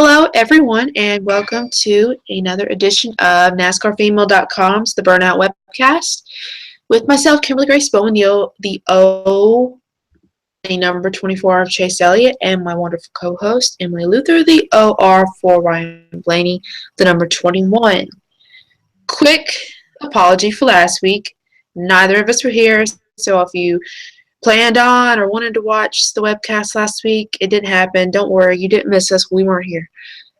Hello, everyone, and welcome to another edition of NASCARFemale.com's The Burnout Webcast with myself, Kimberly Grace Bowen, the O, the number 24 of Chase Elliott, and my wonderful co-host, Emily Luther, the OR for Ryan Blaney, the number 21. Quick apology for last week. Neither of us were here, so if you planned on or wanted to watch the webcast last week, it didn't happen. Don't worry, you didn't miss us. We weren't here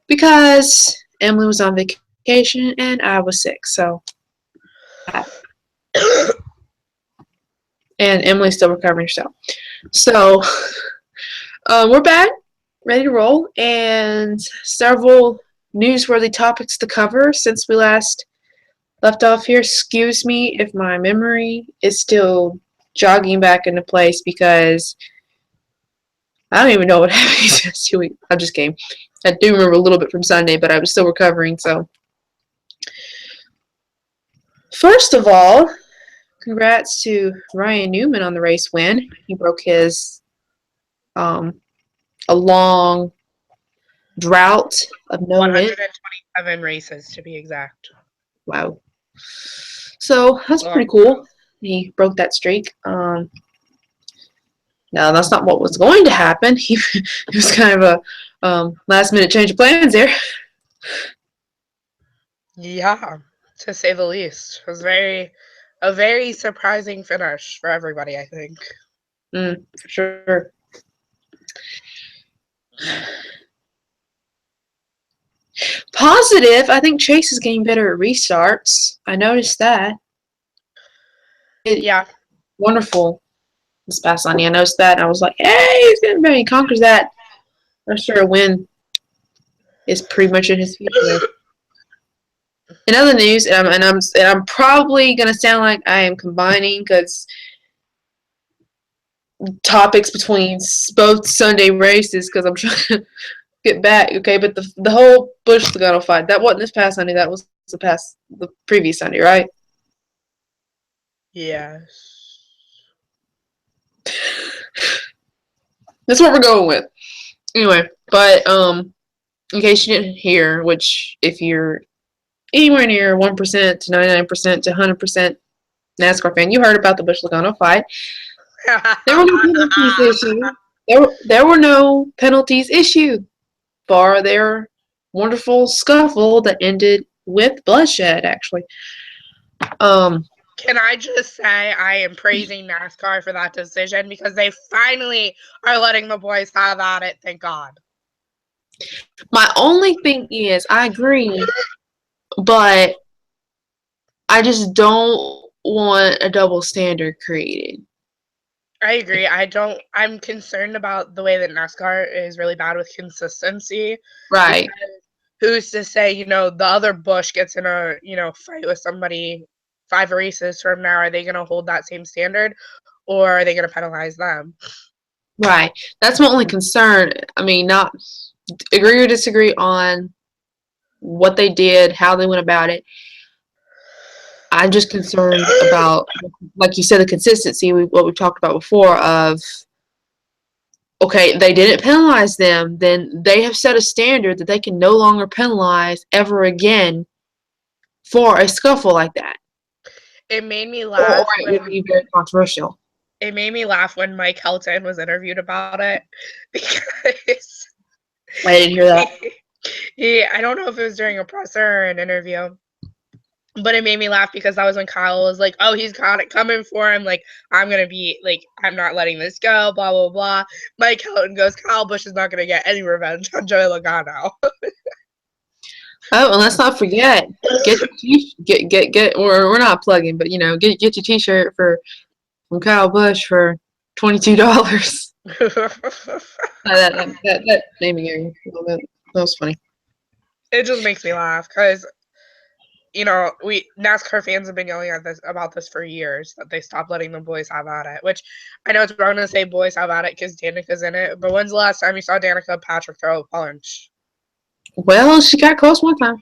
because Emily was on vacation and I was sick. So, and Emily's still recovering herself. So, we're back, ready to roll, and several newsworthy topics to cover since we last left off here. Excuse me if my memory is still jogging back into place because I don't even know what happened last 2 weeks. I'm just kidding. I do remember a little bit from Sunday, but I was still recovering. So, first of all, congrats to Ryan Newman on the race win. He broke his a long drought of no win. 127 races to be exact. Wow. So that's pretty cool. He broke that streak. Now, that's not what was going to happen. It was kind of a last-minute change of plans there. Yeah, to say the least. It was a very surprising finish for everybody, I think. For sure. Positive, I think Chase is getting better at restarts. I noticed that. Yeah. Wonderful this past Sunday. I noticed that, and I was like, hey, he's getting better. He conquers that. I'm sure a win is pretty much in his future. In other news, and I'm probably gonna sound like I am combining because topics between both Sunday races because I'm trying to get back. Okay, but the whole Busch Logano fight, that wasn't this past Sunday. That was the previous Sunday, right? Yes. That's what we're going with. Anyway, but in case you didn't hear, which if you're anywhere near 1% to 99% to 100% NASCAR fan, you heard about the Busch Logano fight. There were no penalties issued. There were no penalties issued for their wonderful scuffle that ended with bloodshed, actually. Can I just say I am praising NASCAR for that decision because they finally are letting the boys have at it, thank God. My only thing is, I agree, but I just don't want a double standard created. I agree. I'm concerned about the way that NASCAR is really bad with consistency. Right. Who's to say, the other Busch gets in a, fight with somebody 5 races from now, are they going to hold that same standard or are they going to penalize them? Right. That's my only concern. I mean, not agree or disagree on what they did, how they went about it. I'm just concerned about, like you said, the consistency, what we talked about before of, okay, they didn't penalize them, then they have set a standard that they can no longer penalize ever again for a scuffle like that. It made me laugh. Or it would be very controversial. It made me laugh when Mike Helton was interviewed about it because I didn't hear that. I don't know if it was during a presser or an interview, but it made me laugh because that was when Kyle was like, oh, he's got it coming for him. Like, I'm not letting this go, blah, blah, blah. Mike Helton goes, Kyle Busch is not going to get any revenge on Joey Logano. Oh, and let's not forget, we're not plugging, but, get your t-shirt from Kyle Busch for $22. that naming area, that was funny. It just makes me laugh because, NASCAR fans have been yelling about this for years, that they stopped letting the boys have at it, which I know it's wrong to say boys have at it because Danica's in it, but when's the last time you saw Danica Patrick throw a punch? Well, she got close one time.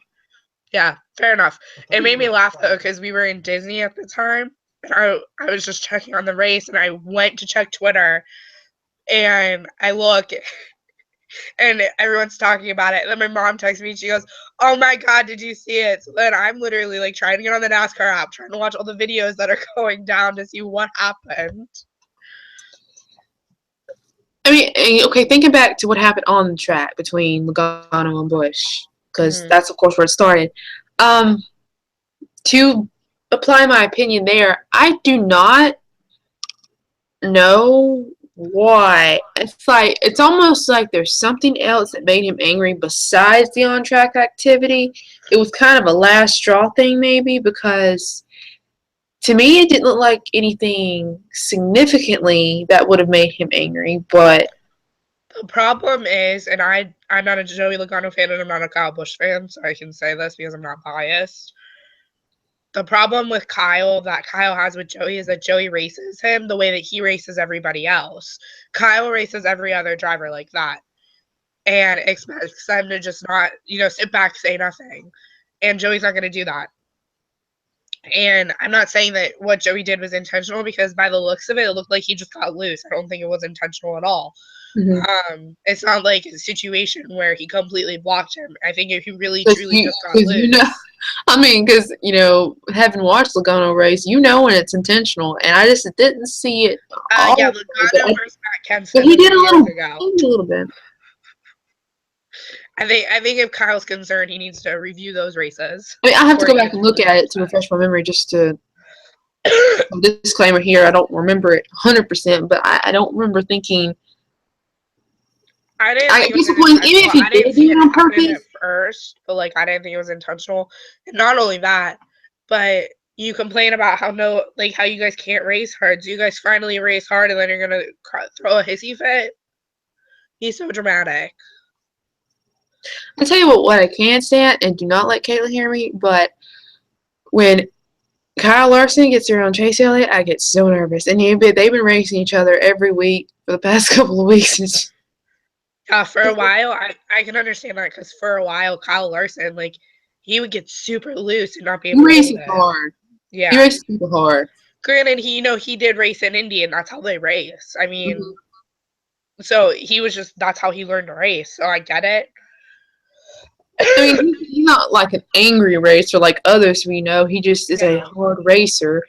Yeah, fair enough. It made me laugh, though, because we were in Disney at the time, and I was just checking on the race, and I went to check Twitter, and I look, and everyone's talking about it. And then my mom texts me, she goes, "Oh my God, did you see it?" So then I'm literally like trying to get on the NASCAR app, trying to watch all the videos that are going down to see what happened. I mean, okay, thinking back to what happened on the track between Logano and Bush, because Mm-hmm. that's of course where it started. Um, to apply my opinion there, I do not know why. It's almost like there's something else that made him angry besides the on track activity. It was kind of a last straw thing, maybe, because to me it didn't look like anything significantly that would have made him angry. But The problem is, and I'm not a Joey Logano fan and I'm not a Kyle Busch fan, so I can say this because I'm not biased. The problem with Kyle that Kyle has with Joey is that Joey races him the way that he races everybody else. Kyle races every other driver like that and expects them to just not, sit back, say nothing. And Joey's not going to do that. And I'm not saying that what Joey did was intentional because by the looks of it, it looked like he just got loose. I don't think it was intentional at all. mm-hmm. It's not like a situation where he completely blocked him. I think if he really Because truly you, just got cause you know, loose. I mean, because having watched Logano race, when it's intentional, and I just didn't see it Yeah, all. Logano versus Matt But Kenseth he a did few a years little, ago. he did a little bit. I think if Kyle's concerned, he needs to review those races I mean, I have to before go he back gets and look really at it to upset. refresh my memory, just to disclaimer here. I don't remember it 100%, but I don't remember thinking. I didn't I think it was guess the point is, even intentional. if he I didn't did do see it it on happen at purpose, first, but I didn't think it was intentional. And not only that, but you complain about how how you guys can't race hard. So you guys finally race hard, and then you're gonna throw a hissy fit. He's so dramatic. I tell you what I can stand, and do not let Caitlin hear me, but when Kyle Larson gets around Chase Elliott, I get so nervous. And they've been racing each other every week for the past couple of weeks. For a while, I can understand that because for a while, Kyle Larson, he would get super loose and not be He able to hold races it. hard. He Yeah. races super hard. Granted, he did race in Indy, and that's how they race. I mean, Mm-hmm. so that's how he learned to race. So I get it. I mean, he's not like an angry racer like others we know. He just is a Yeah. hard racer.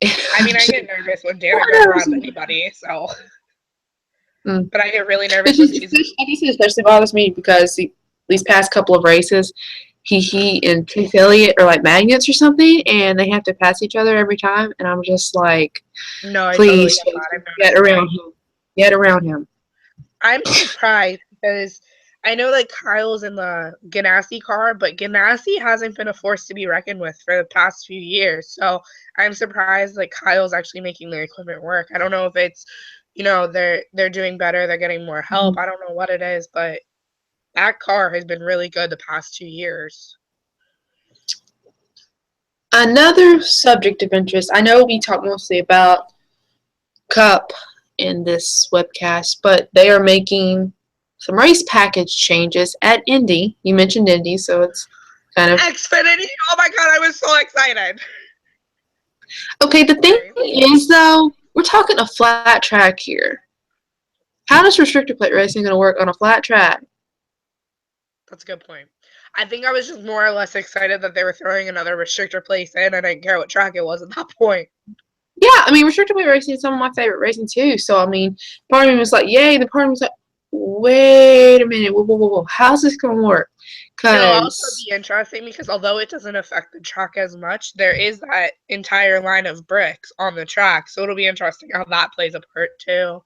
I mean, I get nervous when Dana goes nervous. around anybody, so. Mm. But I get really nervous It's when just, she's. I guess it especially bothers me because these past couple of races, he and Chase Elliott are like magnets or something, and they have to pass each other every time. And I'm just like, No, I totally please, get Chase, that. I've get noticed around that. him. Get around him. I'm surprised because I know that Kyle's in the Ganassi car, but Ganassi hasn't been a force to be reckoned with for the past few years. So I'm surprised that Kyle's actually making the equipment work. I don't know if it's, they're doing better, they're getting more help. I don't know what it is, but that car has been really good the past 2 years. Another subject of interest. I know we talk mostly about Cup in this webcast, but they are making some race package changes at Indy. You mentioned Indy, so it's kind of Xfinity! Oh my god, I was so excited. okay. The thing Sorry. is, though, we're talking a flat track here. How does restrictor plate racing going to work on a flat track? That's a good point. I think I was just more or less excited that they were throwing another restrictor place in. I didn't care what track it was at that point. Yeah, I mean, restrictor plate racing is some of my favorite racing too. So I mean, part of me was like, "Yay!" The part of me was like, "Wait a minute, whoa. How's this going to work?" It'll also Because be interesting because although it doesn't affect the track as much, there is that entire line of bricks on the track. So it'll be interesting how that plays a part too.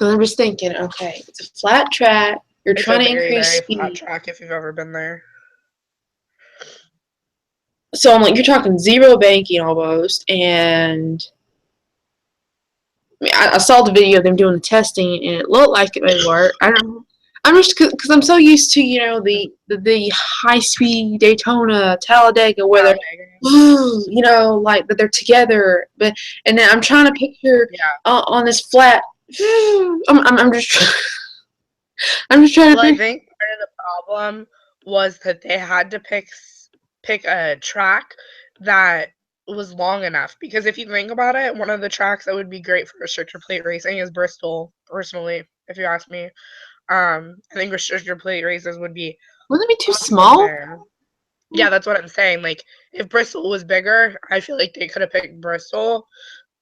I'm just thinking, okay, it's a flat track. You're It's a trying to very, increase very flat speed. track if you've ever been there. So I'm like, you're talking zero banking almost, and I mean, I saw the video of them doing the testing, and it looked like it may work. I don't know. I'm just because I'm so used to the high speed Daytona, Talladega, where they're like that they're together, and then I'm trying to picture Yeah. on this flat. I'm just I'm just trying to Well, I picture. think part of the problem was that they had to pick a track that was long enough. Because if you think about it, one of the tracks that would be great for restrictor plate racing is Bristol, personally, if you ask me. I think restrictor plate races would be Wouldn't it be too awesome small? there. Yeah, that's what I'm saying. Like, if Bristol was bigger, I feel like they could have picked Bristol.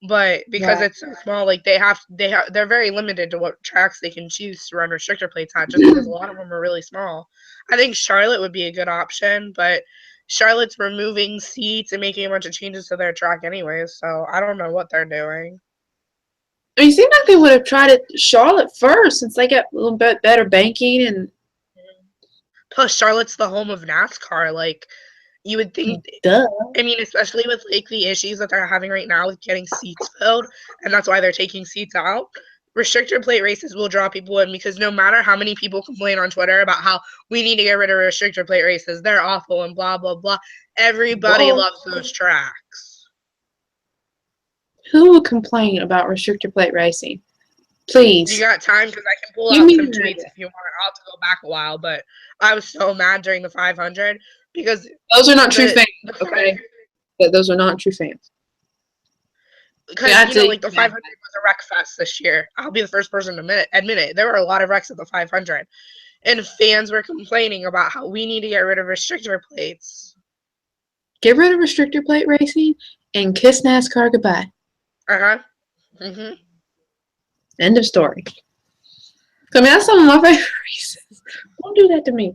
But because Yeah. it's so small, like they're very limited to what tracks they can choose to run restrictor plates at, just because a lot of them are really small. I think Charlotte would be a good option, but Charlotte's removing seats and making a bunch of changes to their track anyways, so I don't know what they're doing. I mean, it seemed like they would have tried it Charlotte first since they got a little bit better banking and Plus, Charlotte's the home of NASCAR. Like, you would think, duh. I mean, especially with like the issues that they're having right now with getting seats filled, and that's why they're taking seats out. Restrictor plate races will draw people in because no matter how many people complain on Twitter about how we need to get rid of restrictor plate races, they're awful and blah blah blah. Everybody Whoa. loves those tracks. Who would complain about restrictor plate racing? You Please. got time because I can pull Give out me some an tweets idea. if you want. I'll have to go back a while, but I was so mad during the 500 because Those are not true fans, the okay? Those are not true fans. because like the 500 was a wreck fest this year. I'll be the first person to admit it. There were a lot of wrecks at the 500, and fans were complaining about how we need to get rid of restrictor plates. Get rid of restrictor plate racing and kiss NASCAR goodbye. Mhm. End of story. I mean, that's some of my favorite races. Don't do that to me.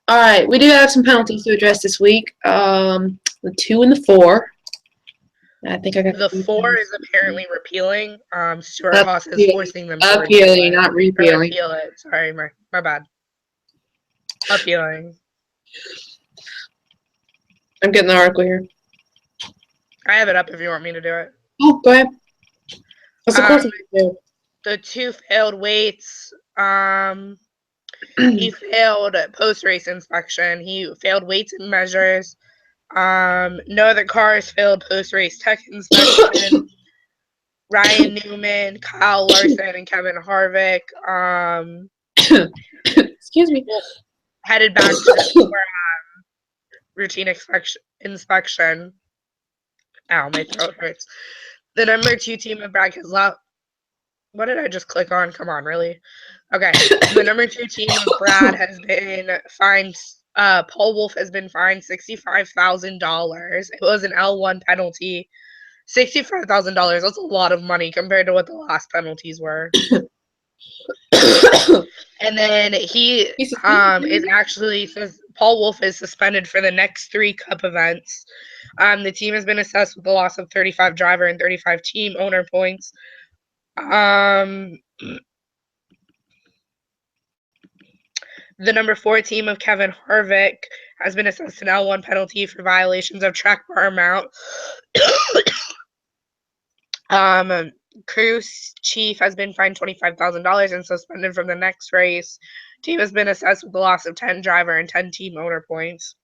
All right, we do have some penalties to address this week. The 2 and the 4. I think I got The 4 is apparently repealing. Stuart Haas is appealing, forcing them to repeal appealing, it. not Or repealing. repeal it. Sorry, my bad. Appealing. I'm getting the article here. I have it up if you want me to do it. Oh, go ahead. That's of course I do. The 2 failed weights. He failed post-race inspection. He failed weights and measures. No other cars failed post-race tech inspection. Ryan Newman, Kyle Larson, and Kevin Harvick Excuse me. headed back to routine inspection. Ow, my throat hurts. The number 2 team of Brad Keselowski. What did I just click on? Come on, really? Okay. The number 2 team of Brad has been fined. Paul Wolf has been fined $65,000. It was an L1 penalty. $65,000. That's a lot of money compared to what the last penalties were. And then he is actually says Paul Wolf is suspended for the next 3 Cup events. The team has been assessed with a loss of 35 driver and 35 team owner points. The number 4 team of Kevin Harvick has been assessed an L1 penalty for violations of track burnout. Crew chief has been fined $25,000 and suspended from the next race. Team has been assessed with the loss of 10 driver and 10 team owner points.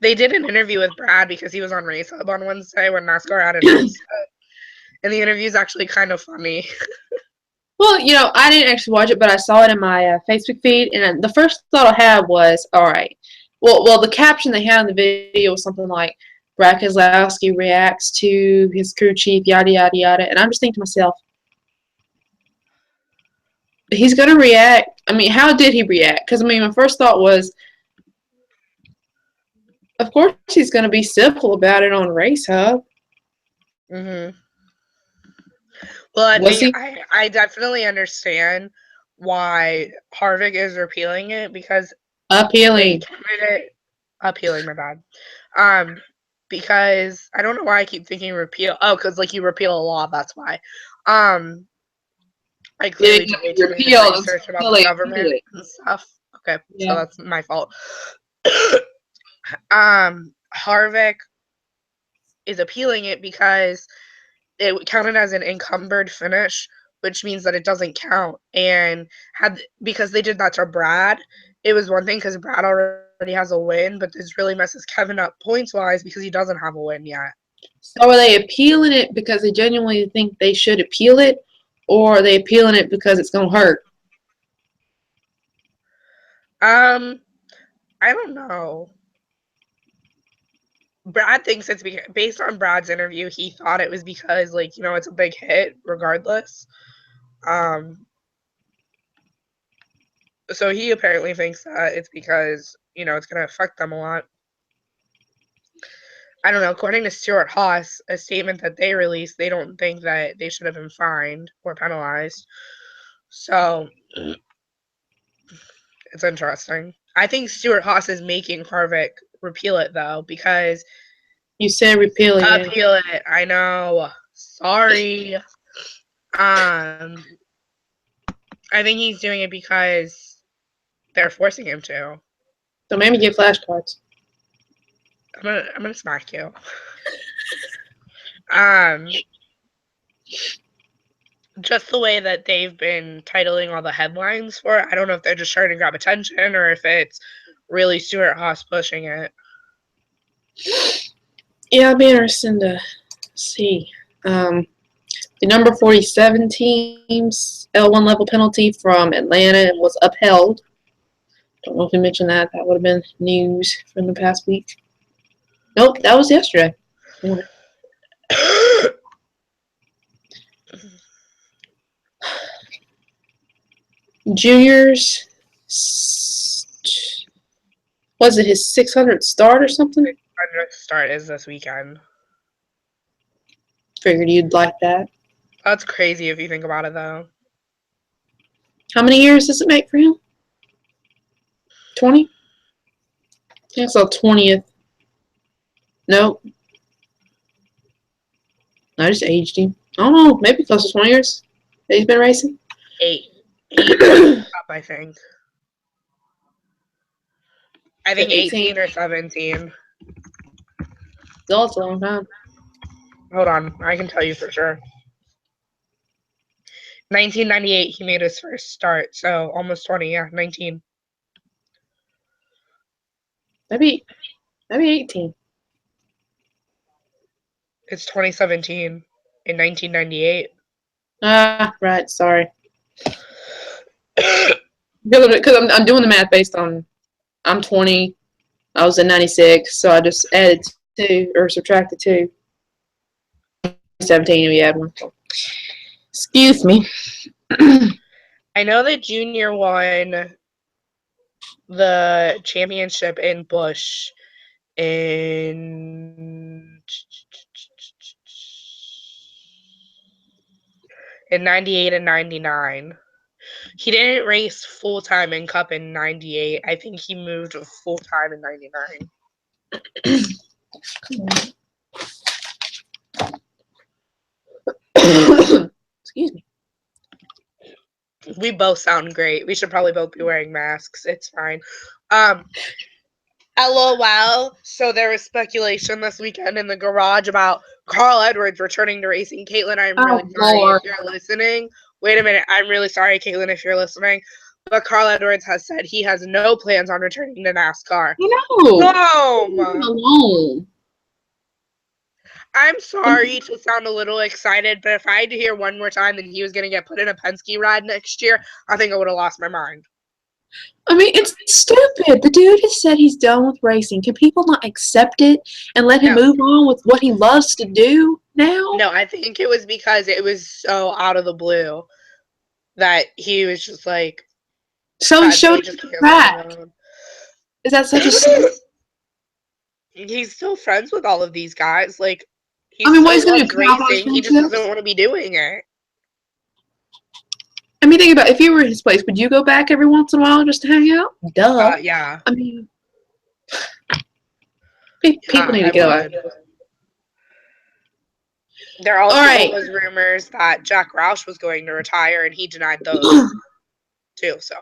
They did an interview with Brad because he was on Race Hub on Wednesday when NASCAR had announced it. And the interview is actually kind of funny. Well, I didn't actually watch it, but I saw it in my Facebook feed, and the first thought I had was, all right. Well, the caption they had in the video was something like, Brad Keselowski reacts to his crew chief, yada, yada, yada. And I'm just thinking to myself, he's going to react. I mean, how did he react? Because, my first thought was, of course he's going to be civil about it on Race Hub. Mm-hmm. Well, I definitely understand why Harvick is repealing it because appealing, my bad. Because I don't know why I keep thinking repeal. Oh, because you repeal a law, that's why. I clearly do way too much research about the government and stuff. Okay, yeah. So that's my fault. Harvick is appealing it because it counted as an encumbered finish, which means that it doesn't count. And because they did that to Brad, it was one thing because Brad already has a win, but this really messes Kevin up points-wise because he doesn't have a win yet. So are they appealing it because they genuinely think they should appeal it, or are they appealing it because it's gonna hurt? I don't know. Brad thinks it's based on Brad's interview. He thought it was because, like, you know, it's a big hit regardless. So he apparently thinks that it's because, you know, it's going to affect them a lot. I don't know. According to Stuart Haas, a statement that they released, they don't think that they should have been fined or penalized. So it's interesting. I think Stuart Haas is making Harvick repeal it, though, because You said repealing it. appeal it. I know. Sorry. I think he's doing it because they're forcing him to. So maybe get flashcards. I'm gonna smack you. Just the way that they've been titling all the headlines for it, I don't know if they're just trying to grab attention or if it's really Stuart Haas pushing it. Yeah, it'll be interesting to see. The number 47 team's L1 level penalty from Atlanta was upheld. Don't know if we mentioned that. That would have been news from the past week. Nope, that was yesterday. Juniors, was it his 600th start or something? 600th start is this weekend. Figured you'd like that. That's crazy if you think about it, though. How many years does it make for him? 20? I think it's the 20th. Nope. I just aged him. I don't know. Maybe close to 20 years that he's been racing. 8 up, I think. I think 18 or 17. That's a long time. Hold on. I can tell you for sure. 1998, he made his first start, so almost 20. Yeah, 19. Maybe 18. It's 2017 in 1998. Ah, right. Sorry. Because I'm doing the math based on I'm 20. I was in 96, so I just added 2 or subtracted 2. 17, we had one. Excuse me. I know that Junior won the championship in Busch in 98 and 99. He didn't race full time in Cup in 98. I think he moved full time in 99. Excuse me. We both sound great. We should probably both be wearing masks. It's fine. LOL. So there was speculation this weekend in the garage about Carl Edwards returning to racing. Caitlin, I'm really sorry if you're listening. Wait a minute. I'm really sorry, Caitlin, if you're listening. But Carl Edwards has said he has no plans on returning to NASCAR. No. Alone. I'm sorry to sound a little excited, but if I had to hear one more time that he was going to get put in a Penske ride next year, I think I would have lost my mind. I mean, it's stupid. The dude has said he's done with racing. Can people not accept it and let him move on with what he loves to do now? No, I think it was because it was so out of the blue that he was just like. So he showed his crack. Is that such a? He's still friends with all of these guys. Like, I mean, what is going to racing? He just doesn't want to be doing it. I mean, think about it. If you were in his place, would you go back every once in a while just to hang out? Duh. Yeah. I mean, people need to go out. There also was rumors that Jack Roush was going to retire, and he denied those too. So.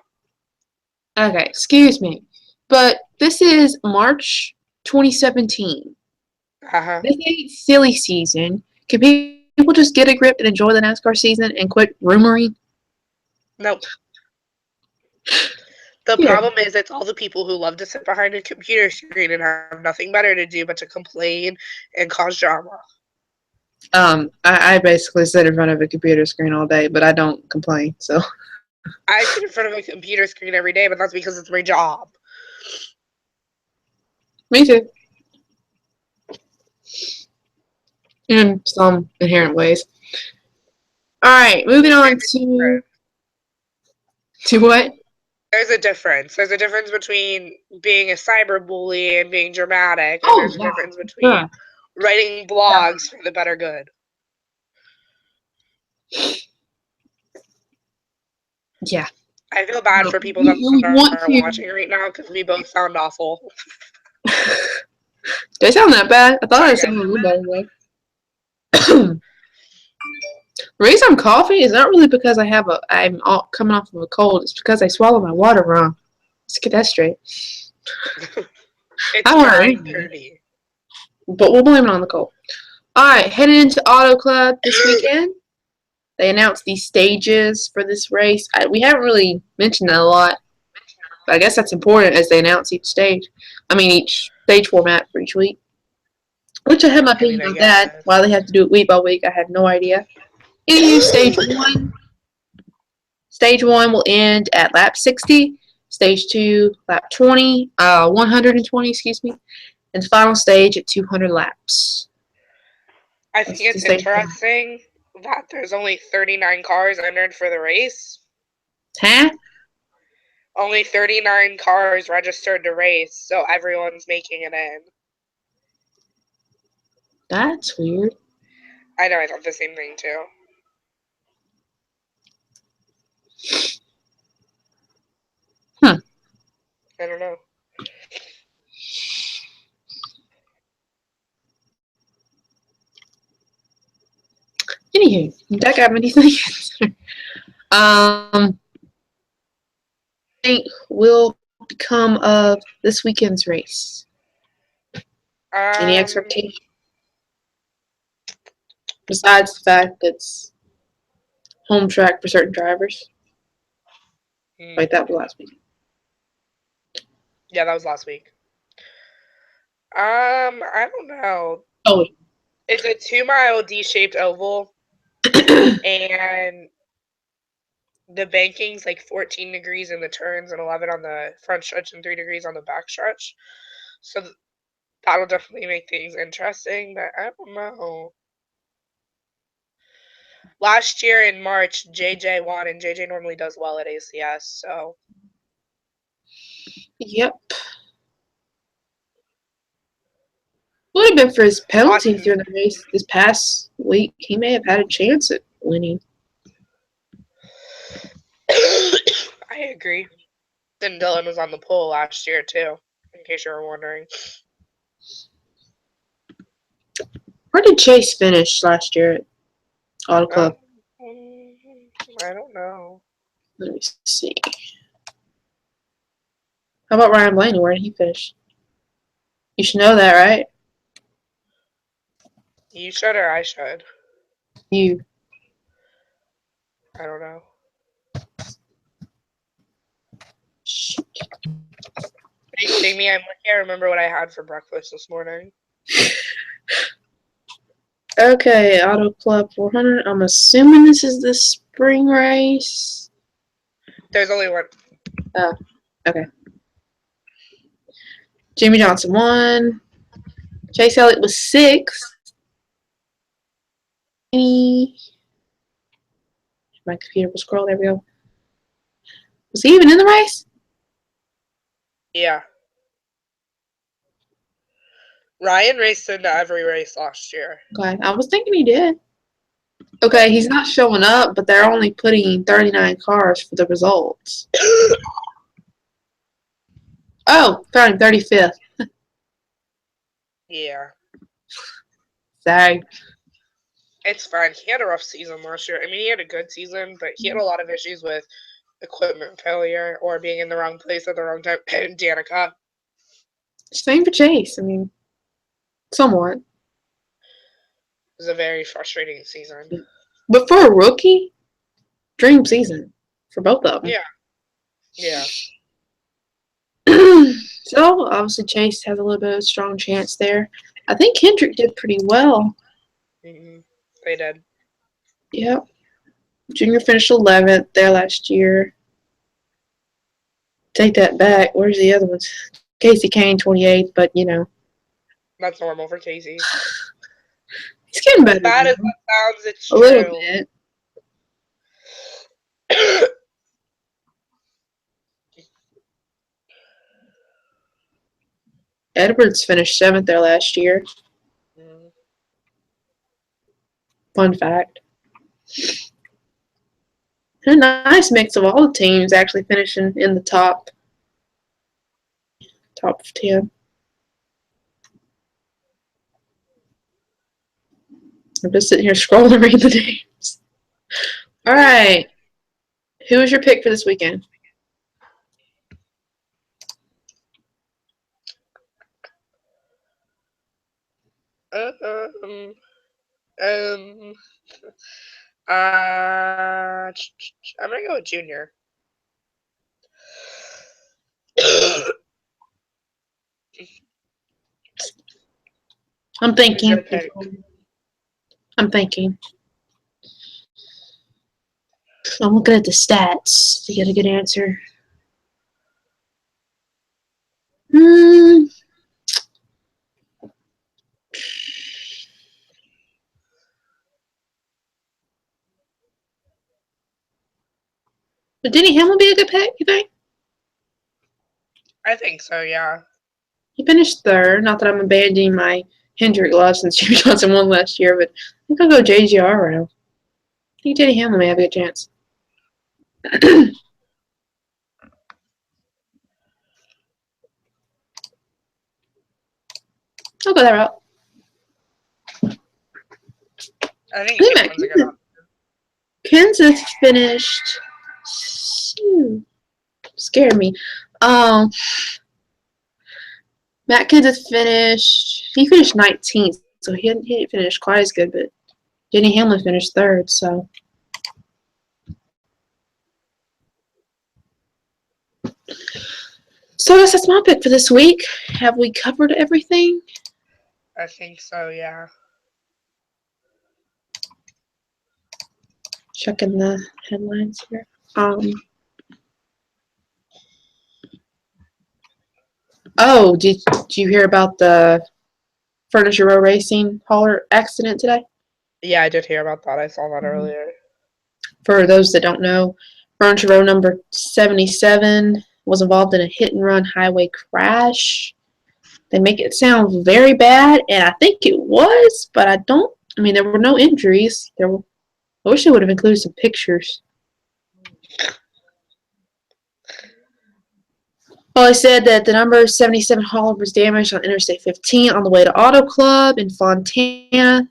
Okay, excuse me, but this is March 2017. This ain't silly season. Can people just get a grip and enjoy the NASCAR season and quit rumoring? Nope. The problem is it's all the people who love to sit behind a computer screen and have nothing better to do but to complain and cause drama. I basically sit in front of a computer screen all day, but I don't complain. So I sit in front of a computer screen every day, but that's because it's my job. me too, in some inherent ways. All right, moving on to what? There's a difference. There's a difference between being a cyberbully and being dramatic, and Oh there's a yeah, difference between sure. writing blogs for the better good. Yeah. I feel bad No, for people that you want are to. watching right now because we both sound awful. They sound that bad. I thought Sorry, it guys. sounded a little better though. The reason I'm coughing is not really because I'm all coming off of a cold. It's because I swallowed my water wrong. Let's get that straight. I It's don't know, 9:30. but we'll blame it on the cold. All right, heading into Auto Club this weekend. They announced these stages for this race. We haven't really mentioned that a lot, but I guess that's important as they announce each stage. I mean, each stage format for each week. Which I have my I mean, opinion I on that. guess. Why they have to do it week by week, I have no idea. Anywho, stage one. Stage one will end at lap 60. Stage two, lap 20, 120, excuse me. And the final stage at 200 laps. I think That's the it's stage one. interesting that there's only 39 cars entered for the race. Huh? Only 39 cars registered to race, so everyone's making it in. That's weird. I know, I thought the same thing too. Huh. I don't know. Anywho, that got me thinking. Think will become of this weekend's race? Any Um, expectation? Besides the fact that it's home track for certain drivers. Like that was last week. yeah, that was last week. I don't know. Oh, It's a 2-mile D-shaped oval, and the banking's like 14 degrees in the turns and 11 on the front stretch and 3 degrees on the back stretch. So that'll definitely make things interesting, but I don't know. Last year in March, JJ won, and JJ normally does well at ACS, so. yep. Would have been for his penalties Austin. during the race this past week. He may have had a chance at winning. I agree. And Dylan was on the pole last year, too, in case you were wondering. Where did Chase finish last year at Auto Club? I don't know. Let me see. How about Ryan Blaney? Where did he finish? You should know that, right? You should or I should? You. I don't know. Are you kidding me? I can't remember what I had for breakfast this morning. Okay, Auto Club 400. I'm assuming this is the spring race. There's only one. Oh, okay. Jimmy Johnson won. Chase Elliott was 6th. My computer will scroll. There we go. Was he even in the race? Yeah. Ryan raced into every race last year. Okay, I was thinking he did. Okay, he's not showing up, but they're only putting 39 cars for the results. Oh, found him 35th. Yeah. Sorry. It's fine. He had a rough season last year. I mean, he had a good season, but he had a lot of issues with equipment failure or being in the wrong place at the wrong time. Danica. Same for Chase. I mean, somewhat. It was a very frustrating season. But for a rookie, dream season for both of them. Yeah. Yeah. So, obviously, Chase has a little bit of a strong chance there. I think Kendrick did pretty well. Mm-hmm. They did. Yep. Junior finished 11th there last year. Take that back. Where's the other ones? Casey Kane, 28th, but you know. That's normal for Casey. He's getting better. As bad as though. that sounds, it's A true. little bit. Edwards finished 7th there last year. Mm. Fun fact. And a nice mix of all the teams actually finishing in the top 10. I'm just sitting here scrolling reading the names. All right. Who is your pick for this weekend? I'm gonna go with Junior. I'm thinking. Who's your pick? I'm thinking. I'm looking at the stats to get a good answer. Would Denny Hamlin be a good pick, you think? I think so, yeah. He finished 3rd. Not that I'm abandoning my Hendrick love since Jimmy Johnson won last year, but I think I'll go JGR round. I think Denny Hamlin may have a good chance. I'll go that route. I think Hamlin's a good option. Kansas finished. Scared me. Matt Kenseth finished. He finished 19th, so he didn't finish quite as good, but Denny Hamlin finished 3rd, so. So I guess that's my pick for this week. Have we covered everything? I think so, yeah. Checking the headlines here. Oh, did you hear about the Furniture Row Racing hauler accident today? Yeah, I did hear about that. I saw that earlier. For those that don't know, Furniture Row number 77 was involved in a hit-and-run highway crash. They make it sound very bad, and I think it was, but I mean, there were no injuries. I wish they would have included some pictures. Well, they said that the number 77 hauler was damaged on Interstate 15 on the way to Auto Club in Fontana.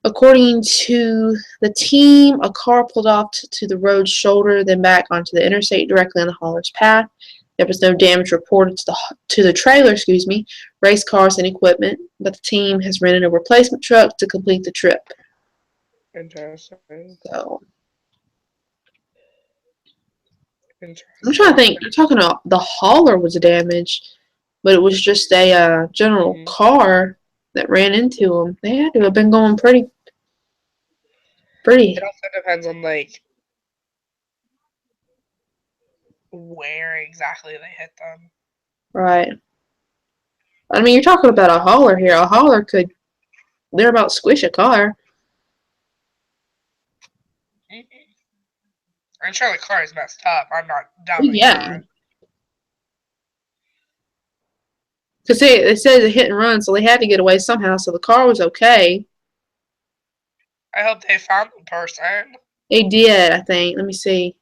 According to the team, a car pulled off to the road's shoulder, then back onto the interstate directly on the hauler's path. There was no damage reported to the trailer, race cars, and equipment, but the team has rented a replacement truck to complete the trip. Interesting. So, I'm trying to think. You're talking about the hauler was damaged, but it was just a general car that ran into them. They had to have been going pretty. It also depends on where exactly they hit them. Right. I mean, you're talking about a hauler here. A hauler could, they're about squish a car. I'm sure the car is messed up. I'm not doubting that. Because they said it's a hit and run, so they had to get away somehow, so the car was okay. I hope they found the person. They did, I think. Let me see.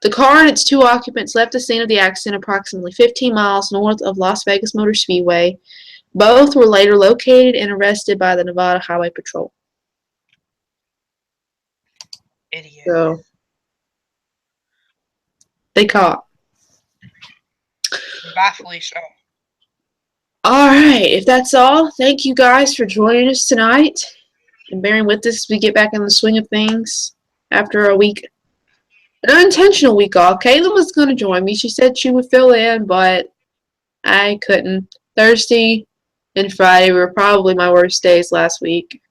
The car and its 2 occupants left the scene of the accident approximately 15 miles north of Las Vegas Motor Speedway. Both were later located and arrested by the Nevada Highway Patrol. Idiot. So, they caught. Baffling show. All right. If that's all, thank you guys for joining us tonight and bearing with us as we get back in the swing of things after an unintentional week off. Caitlin was going to join me. She said she would fill in, but I couldn't. Thursday and Friday were probably my worst days last week.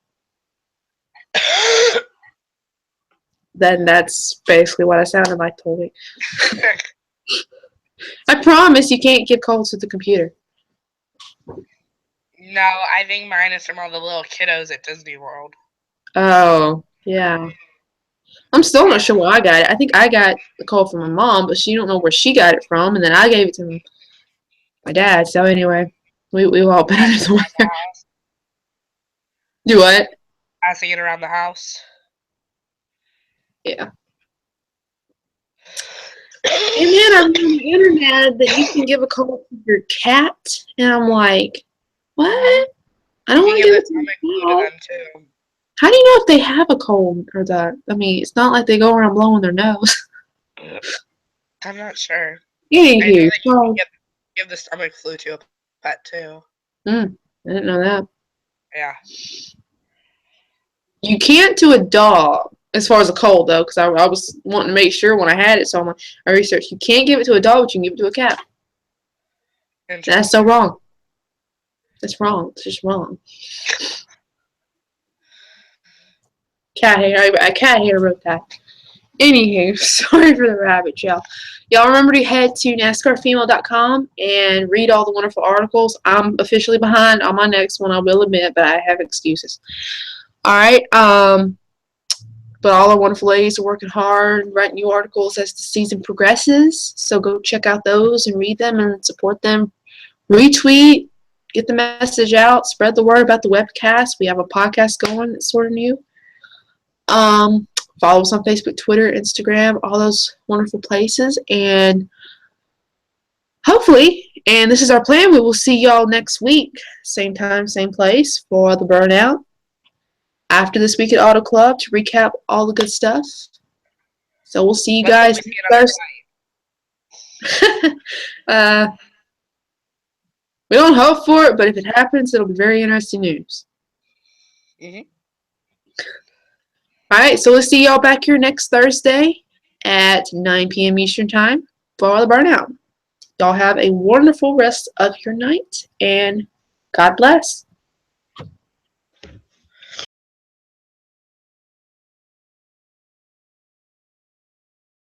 Then that's basically what I sounded like the whole week. I promise you can't give colds to the computer. No, I think mine is from all the little kiddos at Disney World. Oh, yeah. I'm still not sure where I got it. I think I got the cold from my mom, but she don't know where she got it from, and then I gave it to my dad. So anyway, we've all been under the weather. Do what? Passing it around the house. Yeah. And then I read on the internet that you can give a cold to your cat, and I'm like, what? I don't want to give it to my cat. Too. How do you know if they have a cold or that? I mean, it's not like they go around blowing their nose. I'm not sure. Anywho, I know that you can give the stomach flu to a pet too. I didn't know that. Yeah. You can't to a dog, as far as a cold, though, because I was wanting to make sure when I had it, so I researched. You can't give it to a dog, but you can give it to a cat. That's so wrong. That's wrong. It's just wrong. Cat hair. I cat hair wrote that. Anywho, sorry for the rabbit, y'all. Y'all remember to head to NASCARfemale.com and read all the wonderful articles. I'm officially behind on my next one, I will admit, but I have excuses. Alright, but all our wonderful ladies are working hard, writing new articles as the season progresses. So go check out those and read them and support them. Retweet, get the message out, spread the word about the webcast. We have a podcast going that's sort of new. Follow us on Facebook, Twitter, Instagram, all those wonderful places. And hopefully, and this is our plan, we will see y'all next week. Same time, same place for the Burnout. After this week at Auto Club to recap all the good stuff. So we'll see you guys first. We don't hope for it, but if it happens, it'll be very interesting news. Alright, so we'll see y'all back here next Thursday at 9 p.m. Eastern Time for the Burnout. Y'all have a wonderful rest of your night, and God bless.